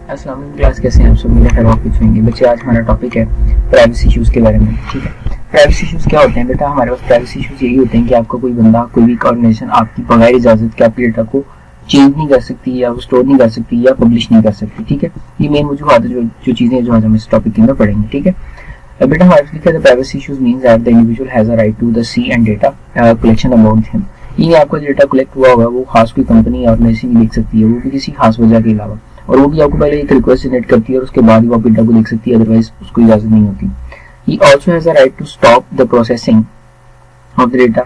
अस्सलाम वालेकुम क्लास, कैसे हैं आप सब? मेरा खैर कुछ होंगे बच्चे। आज हमारा टॉपिक है प्राइवेसी इश्यूज के बारे में। ठीक है, प्राइवेसी इश्यूज क्या होते हैं बेटा? हमारे पास प्राइवेसी इश्यूज यही होते हैं कि आपका कोई बंदा, कोई भी ऑर्गेनाइजेशन आपकी बगैर इजाजत के आपके डेटा को चेंज नहीं कर सकती, या स्टोर नहीं कर सकती, या पब्लिश नहीं कर सकती। ठीक है, ये मेन वजूहत है जो चीजें जो आज हम इस टॉपिक के अंदर पढ़ेंगे। ठीक है बेटा, हमारे पास लिखा है privacy issues means that the individual has a right to the see and data collection about him. ये आपका डेटा कलेक्ट हुआ होगा वो खास कोई कंपनी या ऑर्गेनाइजेशन नहीं देख सकती है, वो भी किसी खास वजह के अलावा, और वो भी आपको पहले एक रिक्वेस्ट जनरेट करती है और उसके बाद ही वो डेटा को देख सकती है, अदरवाइज उसको इजाजत नहीं होती। He also has a right to stop the processing of the data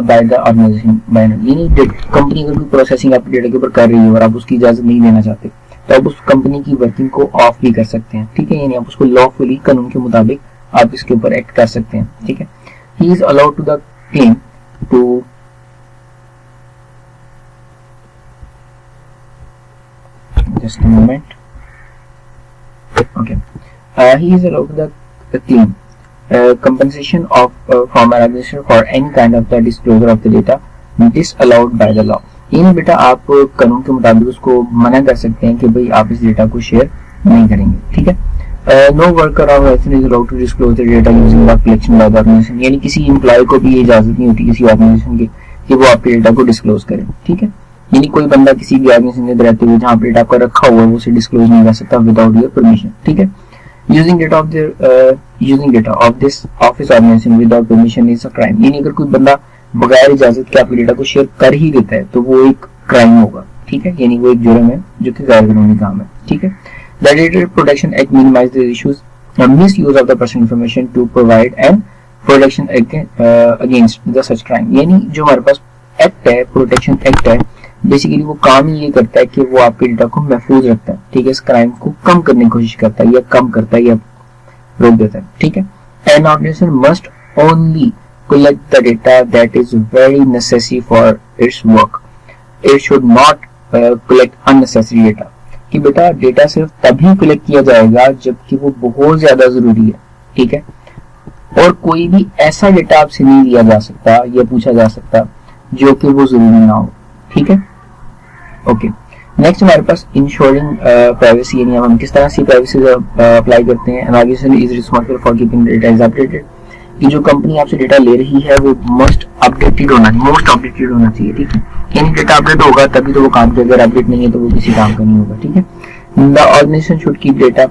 by the organization by यानी कंपनी अगर कोई प्रोसेसिंग आपके डेटा के ऊपर कर रही है और आप उसकी इजाजत नहीं देना चाहते तो आप उस कंपनी की वर्किंग को ऑफ भी कर सकते हैं। ठीक है, यानी आप उसको लॉफुली कानून के मुताबिक आप इसके ऊपर एक्ट कर सकते हैं। ठीक है, he is allowed to the claim to just a moment. Okay, he is allowed to the claim compensation of from an organization for any kind of the disclosure of the data disallowed by the law. इन बेटा आप कानून के मुताबिक उसको मना कर सकते हैं कि भाई आप इस डेटा को शेयर नहीं करेंगे। ठीक है, no worker organization is allowed to disclose the data using the collection by the organization, यानी किसी एम्प्लॉय को भी ये इजाजत नहीं होती किसी ऑर्गेनाइजेशन की कि वो आपके डेटा को डिस्क्लोज करे। ठीक है, यानी कोई बंदा किसी भी ऑर्गेनाइजेशन में रहते हुए जहां डेटा आपका रखा हुआ है वो उसे डिस्क्लोज नहीं कर सकता विदाउट योर परमिशन। ठीक है, using data of this office organization without permission is a crime, यानी अगर कोई बंदा बगैर इजाजत के आपके डेटा को शेयर कर ही देता है तो वो एक क्राइम होगा। ठीक है, यानी वो एक जुर्म है जो कि गैर कानूनी काम है। ठीक है, the Data Protection Act minimizes the issues misuse of the personal information to provide and protection against the such crime, यानी जो हमारे पास एक्ट है, प्रोटेक्शन एक्ट है, बेसिकली वो काम ही ये करता है कि वो आपके डेटा को महफूज रखता है। ठीक है, इस क्राइम को कम करने की कोशिश करता है या कम करता है या रोक देता है। ठीक है, an organization must only collect the data that is very necessary for its work, it should not collect unnecessary data. कि बेटा डेटा सिर्फ तभी कलेक्ट किया जाएगा जबकि वो बहुत ज्यादा जरूरी है। ठीक है, और कोई भी ऐसा डेटा आपसे नहीं लिया जा सकता या पूछा जा सकता जो कि वो जरूरी ना हो। ठीक है, ओके, नेक्स्ट हमारे पास इंश्योरिंग प्राइवेसी, यानी हम किस तरह से प्राइवेसी अप्लाई करते हैं। An organization is responsible for keeping data is updated, कि जो कंपनी आपसे डेटा ले रही है वो मोस्ट अपडेटेड होना चाहिए। ठीक है, यानी डेटा अपडेट होगा तभी तो वो काम करेगा, अगर अपडेट नहीं है तो वो किसी काम का नहीं होगा। ठीक है, the organization should keep data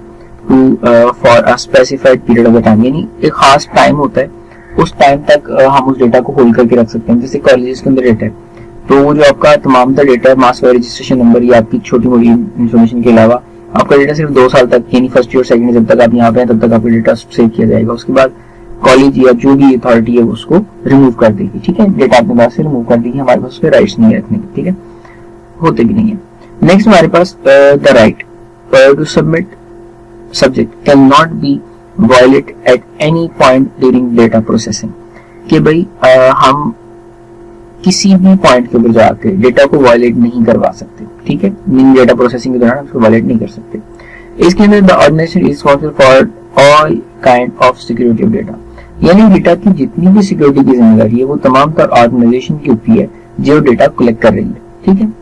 to for a specified period of time, यानी एक खास टाइम होता है, उस टाइम तक हम उस डेटा को होल्ड करके रख सकते हैं। जैसे कॉलेजेस के अंदर डेटा है तो वो जो आपका तमाम डेटा है, मास रजिस्ट्रेशन नंबर या आपकी छोटी मोटी इन्फॉर्मेशन के अलावा आपका डेटा सिर्फ 2 साल तक, यानी फर्स्ट ईयर सेकंड जब तक आप यहाँ पे हैं तब तक आपका डेटा सेव किया जाएगा। उसके बाद कॉलेज या जो भी अथॉरिटी है उसको रिमूव कर देगी। ठीक है, डेटा अपने पास से रिमूव कर देगी, हमारे पास उसके राइट्स नहीं है रखने के। ठीक है, होते भी नहीं है। नेक्स्ट हमारे पास the right to submit subject can not be violate at any point during data processing, कि भाई हम किसी भी पॉइंट के ऊपर जाके डेटा को वायलेट नहीं करवा सकते। ठीक है, मीन डेटा प्रोसेसिंग के दौरान उसको वायलेट नहीं कर सकते। इसके अंदर the organization is responsible for all kind of security of data, यानी डेटा की जितनी भी सिक्योरिटी की जिम्मेदारी है वो तमाम तर ऑर्गेनाइजेशन की होती है जो डेटा कलेक्ट कर रही है। ठीक है,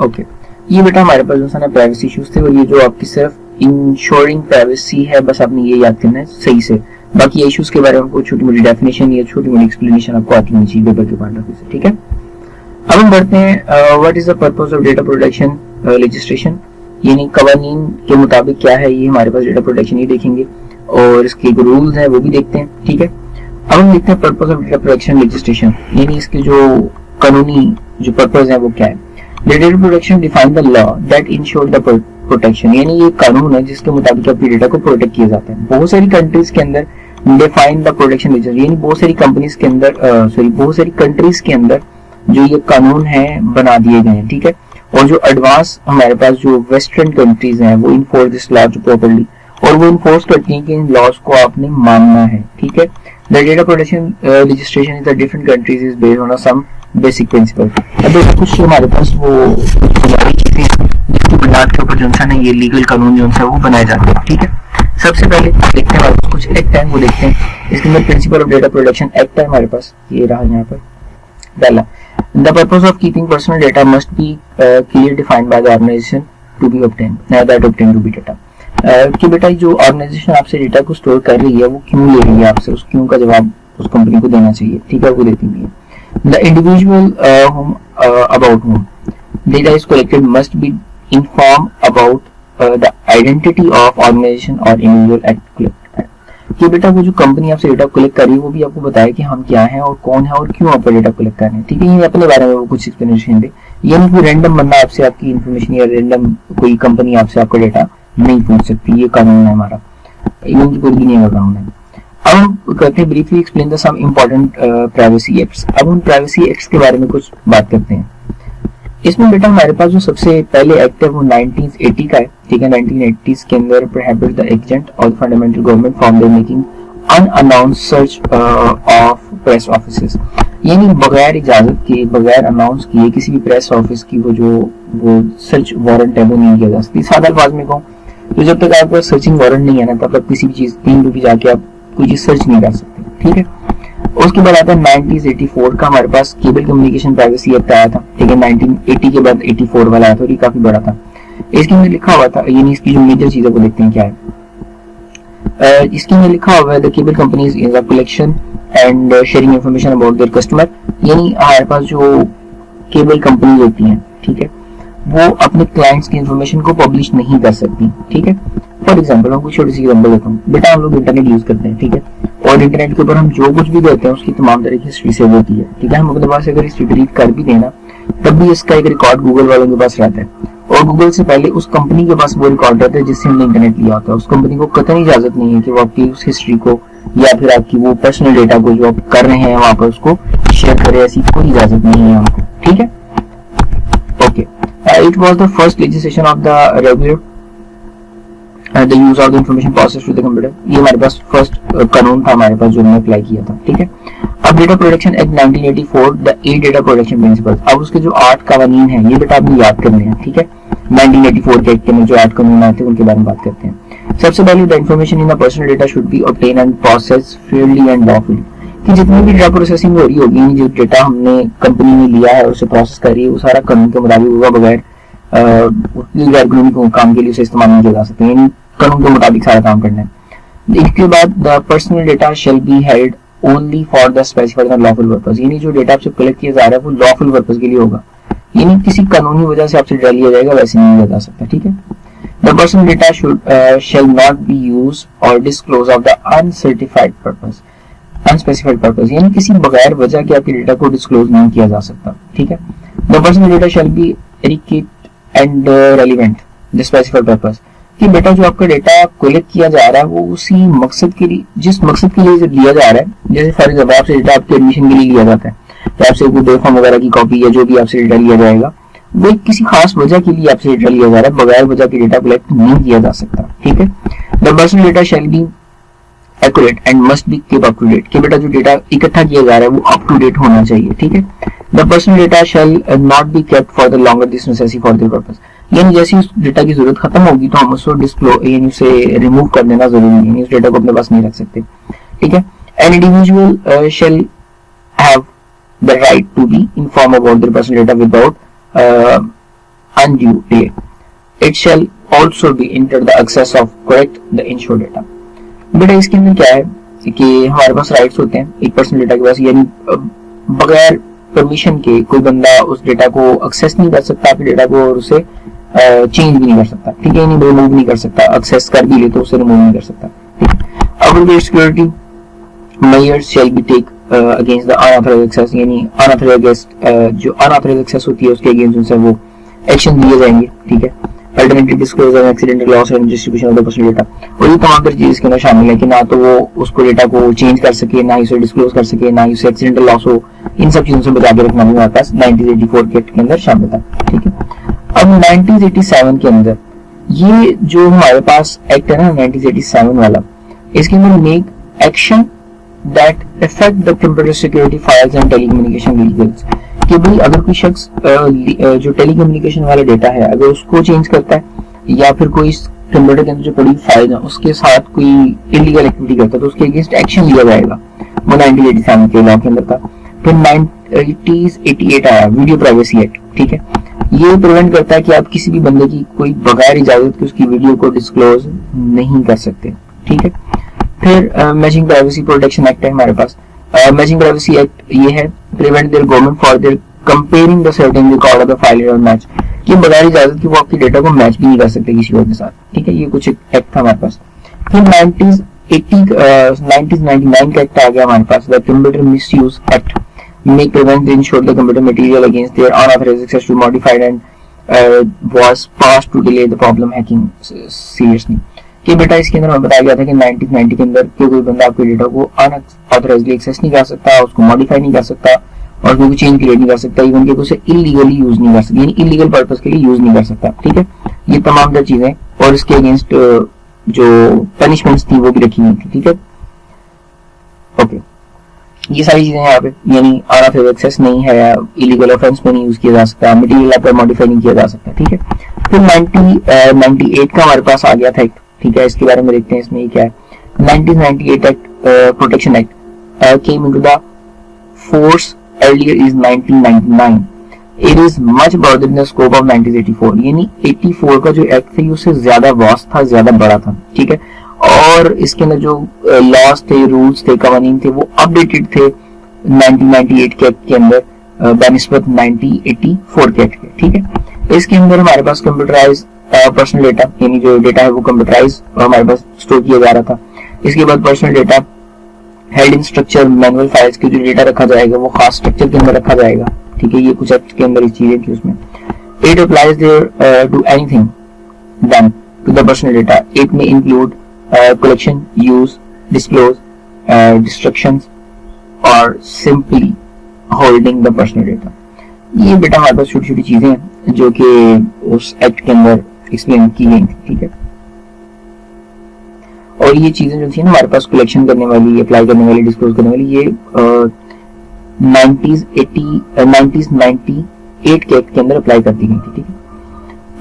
ओके, ये बेटा हमारे पास जो प्राइवेसी इश्यूज थे, और ये जो आपकी सिर्फ इंश्योरिंग प्राइवेसी है, बस आपने ये याद करना है सही से। बाकी इश्यूज के बारे में आपको छोटी मोटी डेफिनेशन या छोटी मोटी एक्सप्लेनेशन आपको आती होनी चाहिए पेपर के पॉइंट ऑफ व्यू से। ठीक है, अब हम बढ़ते हैं what is the purpose of data protection legislation, यानी कवानीन के मुताबिक क्या है ये हमारे पास डेटा प्रोटेक्शन ये देखेंगे, और इसके जो रूल्स हैं वो भी देखते हैं। ठीक है, अब हम देखते हैं purpose of data protection legislation, यानी इसके जो कानूनी जो पर्पस है वो क्या है। Data protection define the law that ensure the protection, यानी ये कानून है जिसके मुताबिक अपनी डेटा को प्रोटेक्ट किया जाता है। बहुत सारी कंट्रीज के अंदर डिफाइन द प्रोटेक्शन लेजिस्लेशन, यानी बहुत सारी कंपनीज के अंदर बहुत सारी कंट्रीज के अंदर जो ये कानून है बना दिए गए हैं। ठीक है, और जो एडवांस हमारे पास जो वेस्टर्न कंट्रीज हैं वो इन्फोर्स दिस लॉ प्रॉपर्ली, और वो इन्फोर्स करती हैं कि इन लॉज को आपने मानना है। ठीक है, the data protection legislation in the different countries is based on some basic principle. अब कुछ हमारे पास वो जिसकी बुनियाद के ऊपर जो है ये लीगल कानून जो है वो बनाए जाते हैं। ठीक है, सबसे पहले देखते हैं कुछ एक्ट है वो देखते हैं। इसके अंदर principle of data protection act है हमारे पास, ये रहा यहाँ पर। पहला, the purpose of keeping personal data must be clear defined by the organization to be obtain that obtain to be data, कि बेटा जो ऑर्गेनाइजेशन आपसे डेटा को स्टोर कर रही है वो क्यों ले रही है आपसे, उस क्यों का जवाब उस कंपनी को देना चाहिए, ठीक है, वो देती नहीं है। The individual about whom data is collected must be inform about the identity of organization और इंडिविजुअल एट कलेक्ट, कि बेटा वो जो कंपनी आपसे डेटा कलेक्ट कर रही है वो भी आपको बताए कि हम क्या हैं और कौन है और क्यों आपका डेटा कलेक्ट कर रहे हैं, ठीक है। ये अपने बारे में वो कुछ एक्सप्लेनेशन दे, ये नहीं कोई रैंडम बंदा आपसे आपकी इन्फॉर्मेशन या रैंडम कोई कंपनी आपसे आपका डेटा नहीं पूछ सकती, ये कानून है हमारा, इवन की कोई भी नहीं कर रहा हूँ मैं। अब हम करते हैं briefly explain the some important privacy acts. अब हम प्राइवेसी एक्ट्स के बारे में कुछ बात करते हैं। इसमें बेटा हमारे पास जो सबसे पहले एक्ट है वो 1980 का है, ठीक है। 1980s के अंदर prohibit the agent of fundamental government from the making unannounced search of press offices, यानी बगैर इजाजत के बगैर अनाउंस किए किसी भी प्रेस ऑफिस की वो सर्च वारंट है वो नहीं किया जा सकती। सादा अल्फाज में कहूँ तो जब तक आपका सर्चिंग वारंट नहीं है ना तब तक किसी भी चीज कहीं भी जाके आप कोई चीज सर्च नहीं कर सकते, ठीक है। उसके बाद आता है 1984 का हमारे पास केबल कम्युनिकेशन प्राइवेसी एक्ट आया था, ठीक है। 1980 के बाद 84 वाला आया था और ये काफी बड़ा था। इसके अंदर लिखा हुआ था, यानी इसकी जो मेजर चीजें वो देखते हैं क्या है। इसके अंदर लिखा हुआ है the cable companies in the collection and sharing information about their customer, यानी हमारे पास जो केबल कंपनीज होती हैं, ठीक है, वो अपने क्लाइंट्स की इंफॉर्मेशन को पब्लिश नहीं कर सकती, ठीक है। फॉर एग्जाम्पल हम छोटी सी एग्जाम्पल देता हूँ। बेटा हम लोग इंटरनेट यूज करते हैं, ठीक है, और इंटरनेट के ऊपर हम जो कुछ भी देते हैं उसकी तमाम तरह की हिस्ट्री सेव होती है, ठीक है। हम अपने पास अगर हिस्ट्री रीड कर भी देना तब भी इसका एक रिकॉर्ड गूगल वालों के पास रहता है, और गूगल से पहले उस कंपनी के पास वो रिकॉर्ड रहता है जिससे हमने इंटरनेट लिया होता है। उस कंपनी को कतई इजाजत नहीं है कि वो आपकी उस हिस्ट्री को या फिर आपकी वो पर्सनल डेटा को जो आप कर रहे हैं वहां पर उसको शेयर करे, ऐसी कोई इजाजत नहीं है हमको, ठीक है। Okay, it was the first legislation of the regulate the use of the information process to the computer, ये हमारे पास फर्स्ट कानून था हमारे पास जो हमने अप्लाई किया था, ठीक है। अब data protection act 1984 the 8 data protection principles, अब उसके जो 8 कानून हैं ये बेटा आपने याद करने हैं, ठीक है। 1984 के एक्ट के में जो 8 कानून आए थे उनके बारे में बात करते हैं। सबसे पहले the information in the personal data should be obtain and process Fairlie and lawfully, कि जितनी भी डेटा प्रोसेसिंग हो रही होगी, जो डेटा हमने कंपनी में लिया है और उसे प्रोसेस कर रही है वो सारा कानून के मुताबिक होगा, बगैर गैर कानूनी काम के लिए उसे इस्तेमाल नहीं किया जा सकता, यानी कानून के मुताबिक सारा काम करना है। इसके बाद the personal data shall be held only for the specified lawful purpose, यानी जो डेटा आपसे कलेक्ट किया जा रहा है वो लॉफुल पर्पस के लिए होगा, यानी किसी कानूनी वजह से आपसे डेटा लिया जाएगा वैसे नहीं लिया जा सकता, ठीक है। The personal data should shall not be use और disclose of the uncertified purpose unspecified purpose, यानी किसी बगैर वजह के आपके डेटा को डिस्क्लोज नहीं किया जा सकता, ठीक है। The personal data shall be adequate and relevant the specified purpose, कि बेटा जो आपका डेटा कलेक्ट किया जा रहा है वो उसी मकसद के लिए, जिस मकसद के लिए लिया जा रहा है, जैसे फॉर एग्जाम्पल आपसे डेटा आपके एडमिशन के लिए लिया जाता है या आपसे कोई फॉर्म वगैरह की कॉपी या जो भी आपसे डेटा लिया जाएगा वो किसी खास वजह के लिए आपसे डेटा लिया जा रहा है, बगैर वजह के डेटा कलेक्ट नहीं किया जा सकता, ठीक है। The personal data shall be accurate and must be keep up to date, कि बेटा जो डेटा इकट्ठा किया जा रहा है वो अप टू डेट होना चाहिए, ठीक है। The personal data shall not be kept for the longer this necessary for the purpose, यानी जैसे उस डेटा की जरूरत खत्म होगी तो हम उसको डिस्क्लोज यानी उसे रिमूव कर देना जरूरी है, यानी उस डेटा को अपने पास नहीं रख सकते, ठीक है। An individual shall have the right to be inform about their personal data without undue delay, it shall also be inter the access of correct the insured data. बेटा इसके अंदर क्या है कि हमारे पास राइट्स होते हैं एक पर्सनल डेटा के पास, यानी बगैर परमिशन के कोई बंदा उस डेटा को एक्सेस नहीं कर सकता आपके डेटा को और उसे चेंज भी नहीं कर सकता, ठीक है, रिमूव नहीं कर सकता, एक्सेस कर भी ले तो उसे रिमूव नहीं कर सकता, ठीक है। अब security measures shall be take against the unauthorized access, यानी अनऑथराइज्ड जो अनऑथराइज्ड एक्सेस होती है उसके अगेंस्ट उनसे वो एक्शन लिए जाएंगे, ठीक है। Alternative disclosure accidental loss and distribution of the personal data, और ये तमाम तरह चीजें इसके अंदर शामिल है कि ना तो वो उसको डेटा को चेंज कर सके, ना ही उसे डिस्क्लोज कर सके, ना ही उसे एक्सीडेंटल लॉस हो, इन सब चीजों से बचा के रखना भी हमारे पास 1984 के एक्ट के अंदर शामिल था, ठीक है। अब 1987 के अंदर ये जो हमारे पास एक्ट है ना 1987 वाला, इसके अंदर make action that affect the computer security files and telecommunication legals, कि भाई अगर कोई शख्स जो टेलीकम्युनिकेशन वाला डेटा है अगर उसको चेंज करता है या फिर कोई कंप्यूटर के अंदर जो पड़ी फाइल है उसके साथ कोई इलीगल एक्टिविटी करता है तो उसके अगेंस्ट एक्शन लिया जाएगा, वो 1987 के लॉ के अंदर था। फिर 1988 आया वीडियो प्राइवेसी एक्ट, ठीक है। ये प्रिवेंट करता है कि आप किसी भी बंदे की कोई बगैर इजाजत के उसकी वीडियो को डिस्क्लोज नहीं कर सकते, ठीक है। फिर मैचिंग प्राइवेसी प्रोटेक्शन एक्ट है हमारे पास। मैचिंग प्राइवेसी एक्ट ये है prevent there government for their comparing the certain record of the file और मैच, कि बगैर इजाजत के वो आपकी डेटा को मैच भी नहीं कर सकते किसी और के साथ, ठीक है। ये कुछ एक्ट था हमारे पास। फिर 1999 का एक्ट आ गया हमारे पास, the computer misuse act may prevent the ensure the computer material against their unauthorized access to modified and was passed to delay the problem hacking seriously। कि बेटा इसके अंदर हमें बताया गया था कि 1990 के अंदर कोई बंदा आपके डेटा को अनऑथराइजली एक्सेस नहीं कर सकता, उसको मॉडिफाई नहीं कर सकता और कोई चेंज क्रिएट नहीं कर सकता, इवन कि उसे इलीगली यूज नहीं कर सकता, यानी इलीगल पर्पस के लिए यूज नहीं कर सकता, ठीक है। ये तमाम चीजें और इसके अगेंस्ट जो पनिशमेंट्स थी वो भी रखी हुई थी, ठीक है। ओके, ये सारी चीजें यहाँ पे, यानी अनऑथराइज्ड एक्सेस नहीं है, इलीगल ऑफेंस में नहीं यूज किया जा सकता, मटेरियल आपका मॉडिफाई नहीं किया जा सकता, ठीक है। फिर 1998 का हमारे पास आ गया था एक, ठीक है। इसके बारे में देखते हैं इसमें ये क्या है। 1998 act protection act came into the force earlier is 1999। It is much broader in the scope of 1984, यानी 84 का जो एक्ट था उससे ज्यादा वास्ट था, ज्यादा बड़ा था, ठीक है। और इसके अंदर जो लॉज थे, रूल्स थे, कवानीन थे, वो अपडेटेड थे 1998 के एक्ट के अंदर बनिस्बत 1984 के एक्ट के, ठीक है। इसके अंदर हमारे पास कंप्यूटराइज पर्सनल डेटा, यानी जो डेटा है वो कंप्यूटराइज हमारे पास स्टोर किया जा रहा था। इसके बाद personal data held in structure manual files के जो डेटा रखा जाएगा वो खास स्ट्रक्चर के अंदर रखा जाएगा, ठीक है। ये कुछ एक्ट के अंदर इस चीजें थी उसमें। It applies there to anything done to the personal data. It may include collection, use, disclose, destructions और simply holding the personal data। ये बेटा हमारे पास छोटी छोटी चीजें हैं जो कि उस एक्ट के अंदर एक्सप्लेन की गई थी, ठीक है। और ये चीजें जो थी ना हमारे पास कलेक्शन करने वाली, अप्लाई करने वाली, डिस्क्लोज करने वाली, ये 1998 के एक्ट के अंदर अप्लाई कर दी गई थी, ठीक है।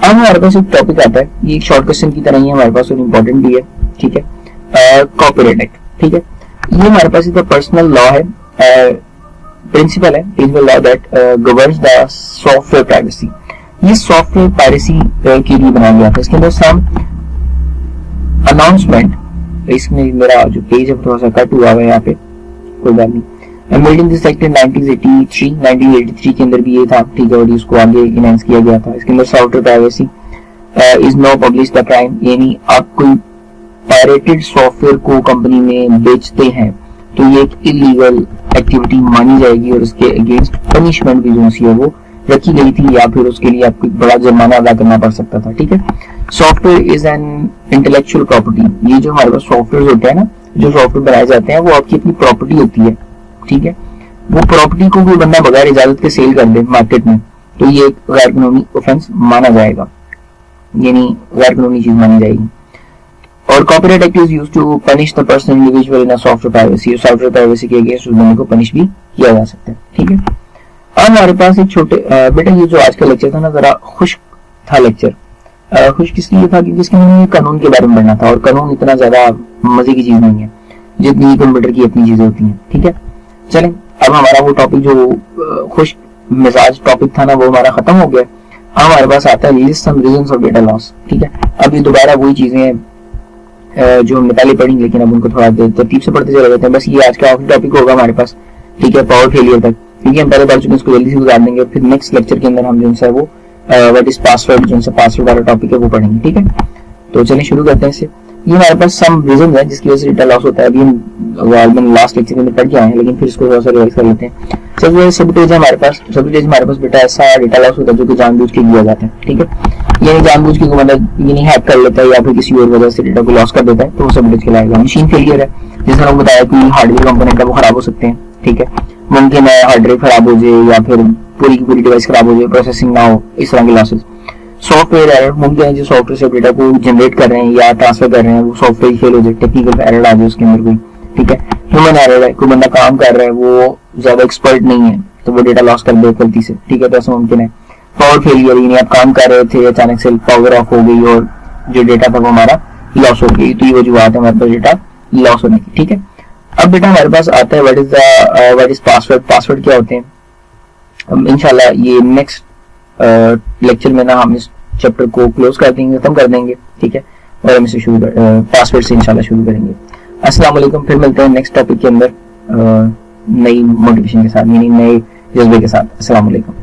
अब हमारे पास एक टॉपिक आता है, ये एक शॉर्ट क्वेश्चन की तरह ही है हमारे पास और इम्पोर्टेंट भी है, ठीक है। कॉपीराइट एक्ट, ठीक है। ये हमारे पास एक पर्सनल लॉ है, प्रिंसिपल है, principle law that governs the software privacy. ये सॉफ्टवेयर प्राइवेसी के लिए बनाया गया था। इसके अंदर सम अनाउंसमेंट, इसमें मेरा जो पेज है थोड़ा सा कट हुआ है यहाँ पे, कोई बात नहीं। Made in this act in 1983 के अंदर भी ये था, ठीक है। और इसको आगे इनहेंस किया गया था। इसके अंदर software privacy is no publish the crime, यानी आप कोई पायरेटेड सॉफ्टवेयर को कंपनी में बेचते हैं तो ये एक इलीगल एक्टिविटी मानी जाएगी और उसके अगेंस्ट पनिशमेंट भी जो सी है वो रखी गई थी, या फिर उसके लिए आपको बड़ा जुर्माना अदा करना पड़ सकता था, ठीक है। Software is an intellectual property. ये जो हमारे पास सॉफ्टवेयर होते हैं ना, जो सॉफ्टवेयर बनाए जाते हैं वो आपकी अपनी प्रॉपर्टी होती है, ठीक है। वो प्रॉपर्टी को कोई बंदा बगैर इजाजत के सेल कर दे मार्केट में तो ये एक गैर कानूनी ऑफेंस माना जाएगा, यानी गैर कानूनी चीज मानी जाएगी। और copyright act is used to punish the person individual in a software privacy. Software privacy के अगेंस्ट उस बंदे को पनिश भी किया जा सकता है, ठीक है। अब हमारे पास एक छोटे बेटा ये जो आज का लेक्चर था ना जरा खुश था लेक्चर। खुश किस लिए था क्योंकि इसके अंदर कानून के बारे में पढ़ना था और कानून इतना ज्यादा मजे की चीज नहीं है जितनी कंप्यूटर की अपनी चीजें होती हैं, ठीक है। चलें अब हमारा वो टॉपिक जो खुश मिजाज टॉपिक था ना वो हमारा खत्म हो गया। अब हमारे पास आता है list some reasons of data loss, ठीक है। अब ये दोबारा वही चीजें हैं जो हमने पहले पढ़ी, लेकिन अब उनको थोड़ा तरतीब से पढ़ते चले जाते हैं। बस ये आज का आखिरी टॉपिक होगा हमारे पास, ठीक है, पावर फेलियर तक, क्योंकि हम पहले पढ़ चुके हैं, इसको जल्दी से गुजार देंगे। फिर नेक्स्ट लेक्चर के अंदर हम जो है वो व्हाट इज पासवर्ड, जो पासवर्ड वाला टॉपिक है वो पढ़ेंगे, ठीक है। तो चलिए शुरू करते हैं इससे। ये हमारे पास सम रीजन है जिसकी वजह से डेटा लॉस होता है। अभी हम लास्ट लेक्चर के अंदर पढ़ के आए हैं, लेकिन फिर इसको थोड़ा सा रिवाइज कर लेते हैं। सबूतेज हमारे पास बेटा ऐसा डेटा लॉस होता है जो कि जानबूझ के किया जाता है, ठीक है। यानी जानबूझ के मतलब यानी हैक कर लेता है या फिर किसी और वजह से डेटा को लॉस कर देता है तो वो सबूतेज कहलाएगा। मशीन फेलियर है, जैसे हमने बताया कि हार्डवेयर कंपोनेंट है वो खराब हो सकते हैं, ठीक है। मुमकिन है हार्ड ड्राइव खराब हो जाए या फिर पूरी की पूरी डिवाइस खराब हो जाए, प्रोसेसिंग ना हो, इस तरह के लॉसेस। सॉफ्टवेयर एरर, मुमकिन है जो सॉफ्टवेयर से डेटा को जनरेट कर रहे हैं या ट्रांसफर कर रहे हैं वो सॉफ्टवेयर फेल हो जाए, टेक्निकल एरर आ जाए उसके अंदर कोई, ठीक है। ह्यूमन एरर है, कोई बंदा काम कर रहा है वो ज्यादा एक्सपर्ट नहीं है तो वो डेटा लॉस कर दे गलती से, ठीक है, तो ऐसा मुमकिन है। पावर फेलियर, यानी आप काम कर रहे थे अचानक से पावर ऑफ हो गई और जो डेटा था वो हमारा लॉस हो गई, तो ये वजूहत है हमारे पास डेटा लॉस होने की, ठीक है। अब बेटा हमारे पास आता है व्हाट इज पासवर्ड। पासवर्ड क्या होते हैं इंशाल्लाह ये नेक्स्ट लेक्चर में ना हम इस चैप्टर को क्लोज कर देंगे, खत्म कर देंगे, ठीक है, और हम इसे पासवर्ड से इंशाल्लाह शुरू करेंगे। अस्सलाम वालेकुम, फिर मिलते हैं नेक्स्ट टॉपिक के अंदर नई मोटिवेशन के साथ, यानी नए जज्बे के साथ। अस्सलाम वालेकुम।